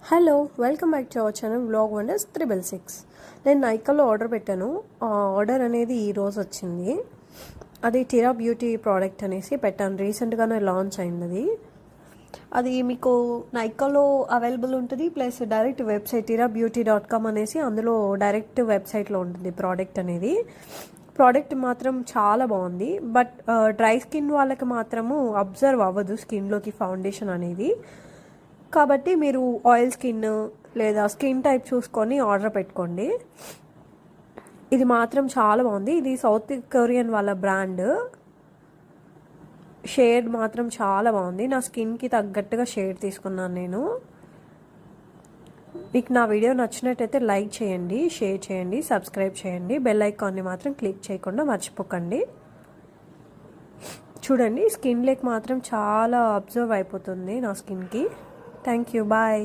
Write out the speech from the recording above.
Hello welcome back to our channel vlog wonders 666. నేను నైకాలో order పెట్టాను. Order అనేది ఈరోజు వచ్చింది. అది టిరా బ్యూటీ ప్రోడక్ట్ అనేసి పెట్టాను. రీసెంట్గానే లాంచ్ అయింది. అది మీకు నైకాలో అవైలబుల్ ఉంటుంది. ప్లస్ డైరెక్ట్ వెబ్సైట్ tirabeauty.com అనేసి అందులో డైరెక్ట్ వెబ్సైట్లో ఉంటుంది ప్రోడక్ట్ అనేది. ప్రోడక్ట్ మాత్రం చాలా బాగుంది. బట్ డ్రై స్కిన్ వాళ్ళకి మాత్రము అబ్జర్వ్ అవ్వదు స్కిన్లోకి ఫౌండేషన్ అనేది. కాబట్టి మీరు ఆయిల్ స్కిన్ లేదా స్కిన్ టైప్ చూసుకొని ఆర్డర్ పెట్టుకోండి. ఇది మాత్రం చాలా బాగుంది. ఇది సౌత్ కొరియన్ వాళ్ళ బ్రాండ్. షేడ్ మాత్రం చాలా బాగుంది. నా స్కిన్కి తగ్గట్టుగా షేడ్ తీసుకున్నాను నేను. మీకు నా వీడియో నచ్చినట్టయితే లైక్ చేయండి, షేర్ చేయండి, సబ్స్క్రైబ్ చేయండి. బెల్ ఐకాన్ని మాత్రం క్లిక్ చేయకుండా మర్చిపోకండి. చూడండి, స్కిన్ లేక్ మాత్రం చాలా అబ్జర్వ్ అయిపోతుంది నా స్కిన్కి. Thank you, bye.